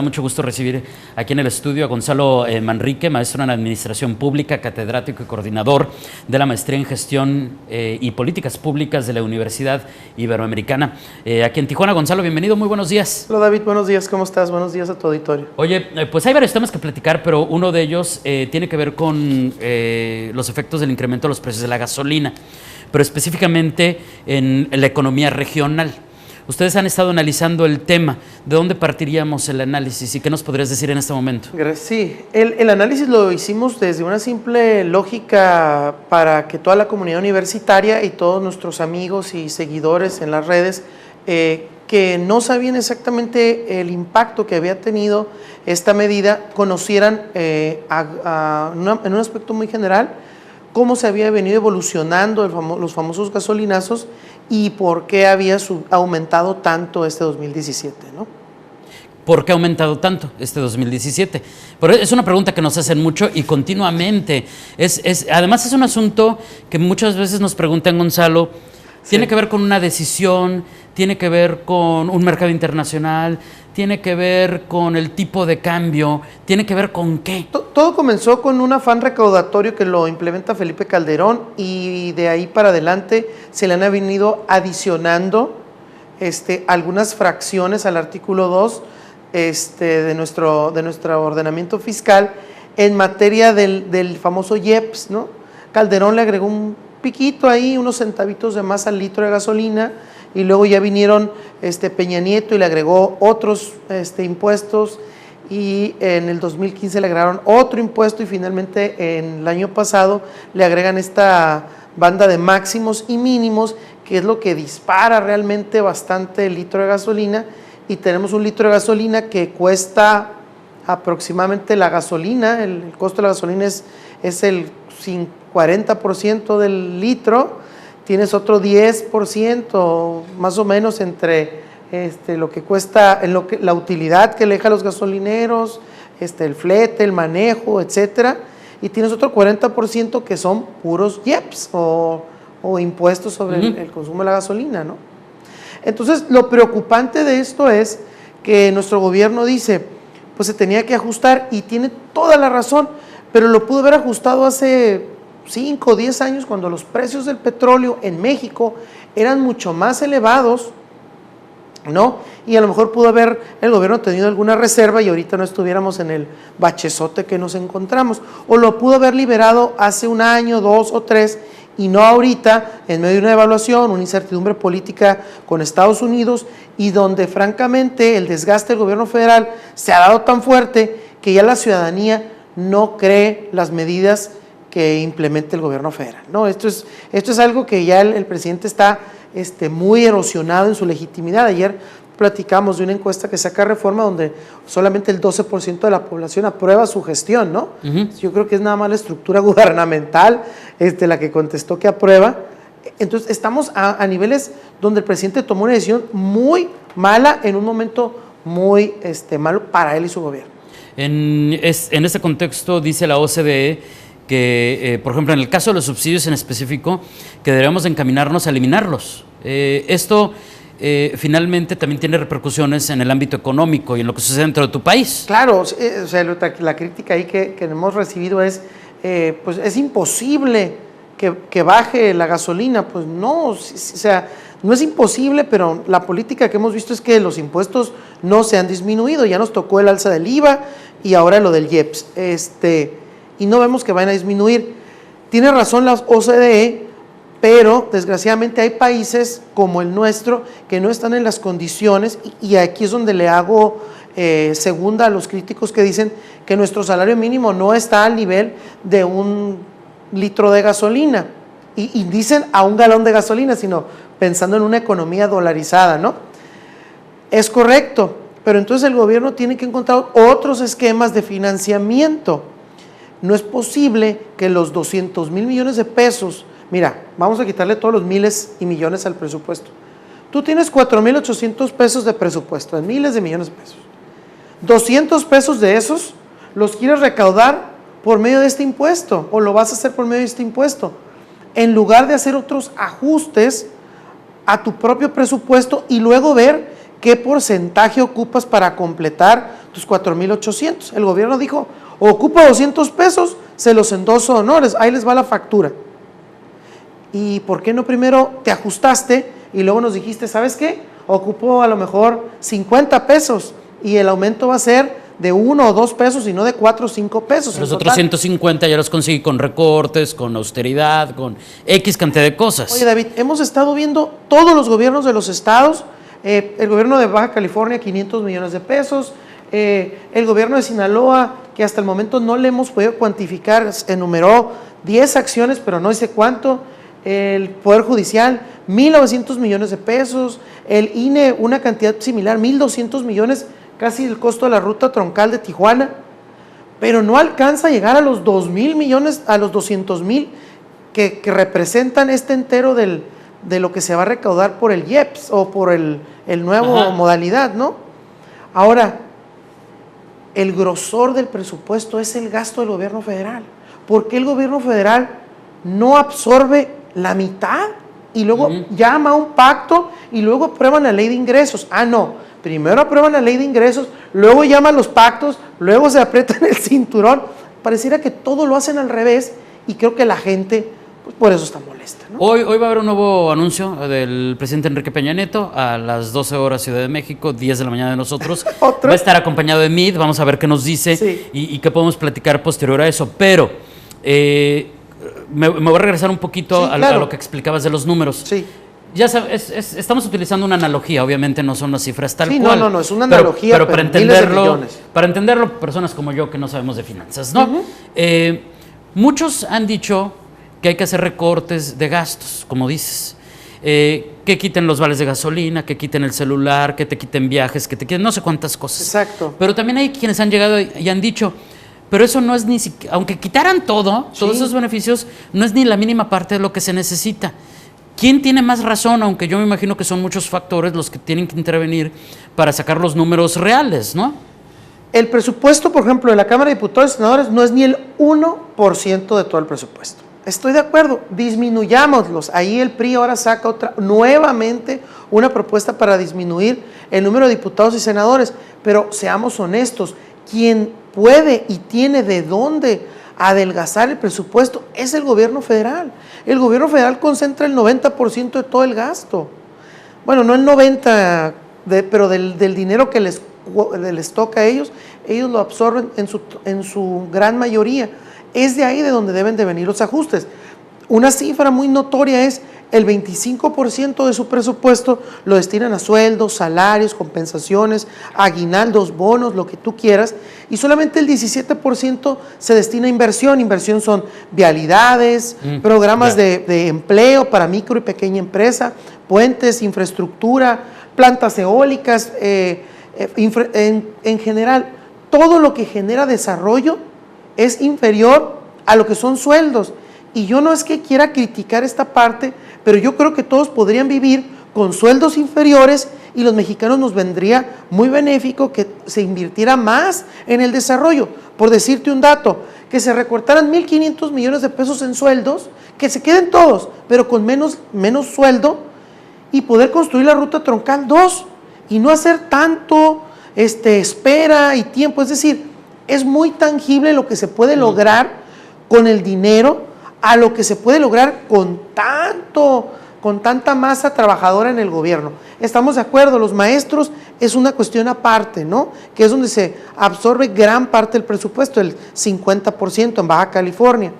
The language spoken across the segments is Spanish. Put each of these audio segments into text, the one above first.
Mucho gusto recibir aquí en el estudio a Gonzalo Manrique, maestro en Administración Pública, catedrático y coordinador de la Maestría en Gestión y Políticas Públicas de la Universidad Iberoamericana. Aquí en Tijuana. Gonzalo, bienvenido, muy buenos días. Hola David, buenos días, ¿cómo estás? Buenos días a tu auditorio. Oye, pues hay varios temas que platicar, pero uno de ellos tiene que ver con los efectos del incremento de los precios de la gasolina, pero específicamente en la economía regional. Ustedes han estado analizando el tema. ¿De dónde partiríamos el análisis y qué nos podrías decir en este momento? Sí, el análisis lo hicimos desde una simple lógica para que toda la comunidad universitaria y todos nuestros amigos y seguidores en las redes que no sabían exactamente el impacto que había tenido esta medida, conocieran en un aspecto muy general cómo se había venido evolucionando los famosos gasolinazos y por qué había aumentado tanto este 2017, ¿no? ¿Por qué ha aumentado tanto este 2017? Pero es una pregunta que nos hacen mucho y continuamente. Además es un asunto que muchas veces nos preguntan, Gonzalo, tiene que ver con una decisión, tiene que ver con un mercado internacional, tiene que ver con el tipo de cambio, tiene que ver con qué. Todo comenzó con un afán recaudatorio que lo implementa Felipe Calderón y de ahí para adelante se le han venido adicionando algunas fracciones al artículo 2 de nuestro ordenamiento fiscal en materia del famoso IEPS, ¿no? Calderón le agregó un piquito ahí, unos centavitos de más al litro de gasolina, y luego ya vinieron Peña Nieto y le agregó otros impuestos, y en el 2015 le agregaron otro impuesto y finalmente en el año pasado le agregan esta banda de máximos y mínimos, que es lo que dispara realmente bastante el litro de gasolina, y tenemos un litro de gasolina que cuesta aproximadamente la gasolina, el costo de la gasolina es el 40% del litro, tienes otro 10% más o menos entre lo que cuesta, la utilidad que le deja a los gasolineros, el flete, el manejo, etcétera, y tienes otro 40% que son puros IEPS o impuestos sobre el consumo de la gasolina, ¿no? Entonces, lo preocupante de esto es que nuestro gobierno dice, pues se tenía que ajustar, y tiene toda la razón, pero lo pudo haber ajustado hace 5 o 10 años, cuando los precios del petróleo en México eran mucho más elevados, ¿no? Y a lo mejor pudo haber el gobierno tenido alguna reserva y ahorita no estuviéramos en el bachezote que nos encontramos, o lo pudo haber liberado hace 1 año, 2 o 3, y no ahorita, en medio de una devaluación, una incertidumbre política con Estados Unidos, y donde francamente el desgaste del gobierno federal se ha dado tan fuerte que ya la ciudadanía no cree las medidas que implemente el gobierno federal, ¿no? Esto es algo que ya el presidente está muy erosionado en su legitimidad. Ayer platicamos de una encuesta que saca Reforma donde solamente el 12% de la población aprueba su gestión, ¿no? Yo creo que es nada más la estructura gubernamental la que contestó que aprueba. Entonces estamos a niveles donde el presidente tomó una decisión muy mala en un momento muy malo para él y su gobierno. En este contexto dice la OCDE que, por ejemplo, en el caso de los subsidios en específico, que debemos encaminarnos a eliminarlos. Esto finalmente también tiene repercusiones en el ámbito económico y en lo que sucede dentro de tu país. Claro, o sea, la crítica ahí que hemos recibido es, pues es imposible que baje la gasolina. Pues no, o sea, no es imposible, pero la política que hemos visto es que los impuestos no se han disminuido. Ya nos tocó el alza del IVA y ahora lo del IEPS, y no vemos que vayan a disminuir. Tiene razón la OCDE, pero desgraciadamente hay países como el nuestro que no están en las condiciones, y aquí es donde le hago segunda a los críticos que dicen que nuestro salario mínimo no está al nivel de 1 litro de gasolina, y dicen a 1 galón de gasolina, sino pensando en una economía dolarizada, ¿no? Es correcto, pero entonces el gobierno tiene que encontrar otros esquemas de financiamiento. No es posible que los 200,000 millones de pesos, mira, vamos a quitarle todos los miles y millones al presupuesto. Tú tienes 4,800 pesos de presupuesto, en miles de millones de pesos. 200 pesos de esos los quieres recaudar por medio de este impuesto, o lo vas a hacer por medio de este impuesto, en lugar de hacer otros ajustes a tu propio presupuesto y luego ver ¿qué porcentaje ocupas para completar tus 4,800? El gobierno dijo, ocupa 200 pesos, se los endoso a honores, ahí les va la factura. ¿Y por qué no primero te ajustaste y luego nos dijiste, ¿sabes qué? Ocupo a lo mejor 50 pesos y el aumento va a ser de 1 o 2 pesos y no de 4 o 5 pesos. Los otros 150 ya los conseguí con recortes, con austeridad, con X cantidad de cosas. Oye, David, hemos estado viendo todos los gobiernos de los estados, el gobierno de Baja California, 500 millones de pesos, el gobierno de Sinaloa, que hasta el momento no le hemos podido cuantificar, enumeró 10 acciones, pero no dice cuánto, el Poder Judicial, 1,900 millones de pesos, el INE, una cantidad similar, 1,200 millones, casi el costo de la ruta troncal de Tijuana, pero no alcanza a llegar a los 2,000 millones, a los 200,000 que representan este entero de lo que se va a recaudar por el IEPS o por el nuevo modalidad, ¿no? Ahora, el grosor del presupuesto es el gasto del gobierno federal. ¿Por qué el gobierno federal no absorbe la mitad y luego llama a un pacto y luego aprueban la ley de ingresos? Ah, no, primero aprueban la ley de ingresos, luego llaman los pactos, luego se aprietan el cinturón. Pareciera que todo lo hacen al revés y creo que la gente, pues por eso está molesta, ¿no? Hoy va a haber un nuevo anuncio del presidente Enrique Peña Nieto a las 12 horas Ciudad de México, 10 de la mañana de nosotros. Va a estar acompañado de Mid, vamos a ver qué nos dice y qué podemos platicar posterior a eso, pero me voy a regresar un poquito a lo que explicabas de los números. Sí. Ya sabes, estamos utilizando una analogía, obviamente no son las cifras tal cual. No, es una analogía, pero para entenderlo, personas como yo que no sabemos de finanzas, ¿no? Muchos han dicho que hay que hacer recortes de gastos, como dices. Que quiten los vales de gasolina, que quiten el celular, que te quiten viajes, que te quiten no sé cuántas cosas. Exacto. Pero también hay quienes han llegado y han dicho, pero eso no es ni siquiera, aunque quitaran todos esos beneficios, no es ni la mínima parte de lo que se necesita. ¿Quién tiene más razón? Aunque yo me imagino que son muchos factores los que tienen que intervenir para sacar los números reales, ¿no? El presupuesto, por ejemplo, de la Cámara de Diputados y Senadores no es ni el 1% de todo el presupuesto. Estoy de acuerdo, disminuyámoslos. Ahí el PRI ahora saca nuevamente una propuesta para disminuir el número de diputados y senadores, pero seamos honestos, quien puede y tiene de dónde adelgazar el presupuesto es el gobierno federal. El gobierno federal concentra el 90% de todo el gasto. Bueno, no el 90%, pero del dinero que les toca a ellos lo absorben en su gran mayoría. Es de ahí de donde deben de venir los ajustes. Una cifra muy notoria es el 25% de su presupuesto lo destinan a sueldos, salarios, compensaciones, aguinaldos, bonos, lo que tú quieras, y solamente el 17% se destina a inversión. Inversión son vialidades, programas de empleo para micro y pequeña empresa, puentes, infraestructura, plantas eólicas, en general, todo lo que genera desarrollo es inferior a lo que son sueldos. Y yo no es que quiera criticar esta parte, pero yo creo que todos podrían vivir con sueldos inferiores y los mexicanos nos vendría muy benéfico que se invirtiera más en el desarrollo. Por decirte un dato, que se recortaran 1,500 millones de pesos en sueldos, que se queden todos, pero con menos sueldo, y poder construir la ruta troncal 2 y no hacer tanto espera y tiempo. Es decir, es muy tangible lo que se puede lograr con el dinero a lo que se puede lograr con tanta masa trabajadora en el gobierno. Estamos de acuerdo, los maestros es una cuestión aparte, ¿no? Que es donde se absorbe gran parte del presupuesto, el 50% en Baja California.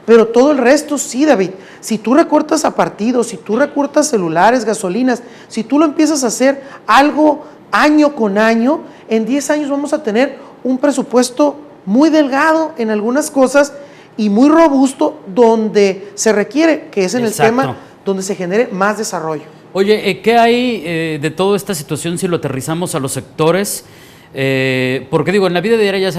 Pero todo el resto sí, David. Si tú recortas a partidos, si tú recortas celulares, gasolinas, si tú lo empiezas a hacer algo año con año, en 10 años vamos a tener un presupuesto muy delgado en algunas cosas y muy robusto donde se requiere, que es en el tema donde se genere más desarrollo. Oye, ¿qué hay de toda esta situación si lo aterrizamos a los sectores? Porque digo, en la vida diaria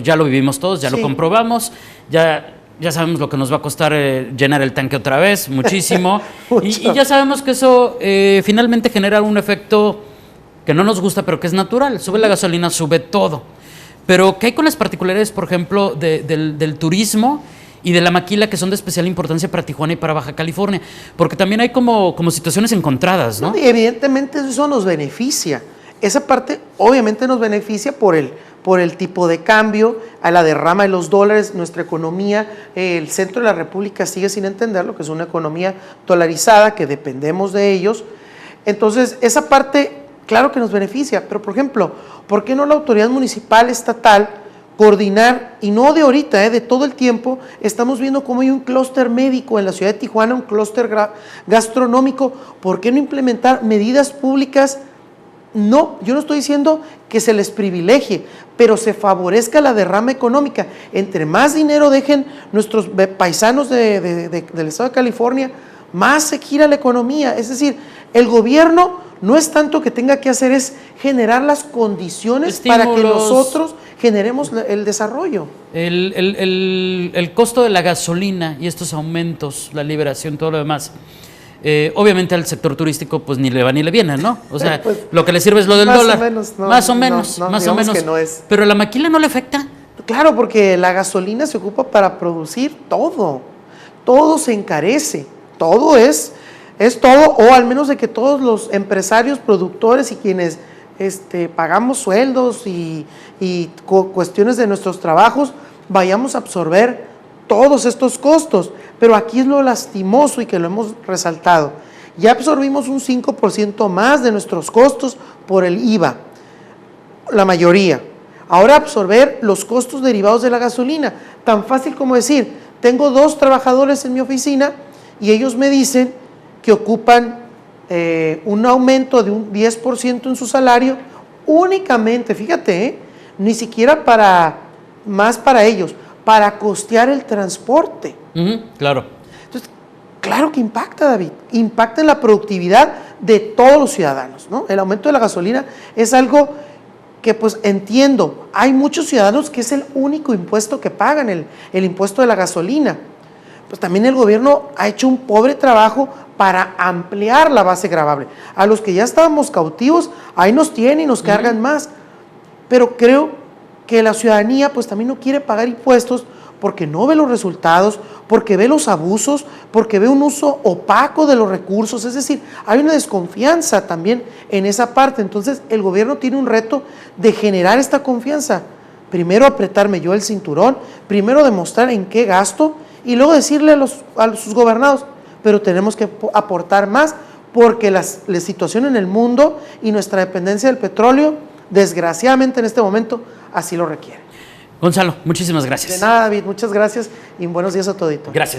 ya lo vivimos todos, ya lo comprobamos, ya sabemos lo que nos va a costar llenar el tanque otra vez, muchísimo. y ya sabemos que eso finalmente genera un efecto que no nos gusta, pero que es natural. Sube la gasolina, sube todo. Pero ¿qué hay con las particularidades, por ejemplo, del turismo y de la maquila, que son de especial importancia para Tijuana y para Baja California? Porque también hay como situaciones encontradas, ¿no? Y evidentemente eso nos beneficia. Esa parte obviamente nos beneficia por el tipo de cambio, a la derrama de los dólares, nuestra economía, el centro de la República sigue sin entender lo que es una economía dolarizada, que dependemos de ellos. Entonces, esa parte, claro que nos beneficia, pero por ejemplo, ¿por qué no la autoridad municipal, estatal, coordinar, y no de ahorita, de todo el tiempo, estamos viendo cómo hay un clúster médico en la ciudad de Tijuana, un clúster gastronómico? ¿Por qué no implementar medidas públicas? No, yo no estoy diciendo que se les privilegie, pero se favorezca la derrama económica. Entre más dinero dejen nuestros paisanos del estado de California, más se gira la economía. Es decir, el gobierno no es tanto que tenga que hacer, es generar las condiciones estímulos, para que nosotros generemos el desarrollo. El costo de la gasolina y estos aumentos, la liberación, todo lo demás. Obviamente al sector turístico pues ni le va ni le viene, ¿no? O sea, pues, lo que le sirve es lo del dólar. Más o menos. Que no es. Pero a la maquila no le afecta. Claro, porque la gasolina se ocupa para producir todo. Todo se encarece. Todo es todo, o al menos de que todos los empresarios, productores y quienes pagamos sueldos y cuestiones de nuestros trabajos, vayamos a absorber todos estos costos. Pero aquí es lo lastimoso y que lo hemos resaltado. Ya absorbimos un 5% más de nuestros costos por el IVA, la mayoría. Ahora absorber los costos derivados de la gasolina. Tan fácil como decir, tengo 2 trabajadores en mi oficina y ellos me dicen que ocupan un aumento de un 10% en su salario únicamente, fíjate, ni siquiera más para ellos, para costear el transporte. Claro. Entonces, claro que impacta, David, impacta en la productividad de todos los ciudadanos, ¿no? El aumento de la gasolina es algo que pues entiendo, hay muchos ciudadanos que es el único impuesto que pagan, el impuesto de la gasolina. Pues también el gobierno ha hecho un pobre trabajo para ampliar la base gravable. A los que ya estábamos cautivos, ahí nos tienen y nos cargan más. Pero creo que la ciudadanía pues también no quiere pagar impuestos porque no ve los resultados, porque ve los abusos, porque ve un uso opaco de los recursos. Es decir, hay una desconfianza también en esa parte. Entonces el gobierno tiene un reto de generar esta confianza. Primero apretarme yo el cinturón, primero demostrar en qué gasto y luego decirle a sus gobernados, pero tenemos que aportar más porque la situación en el mundo y nuestra dependencia del petróleo, desgraciadamente en este momento, así lo requiere. Gonzalo, muchísimas gracias. De nada, David, muchas gracias y buenos días a todito. Gracias.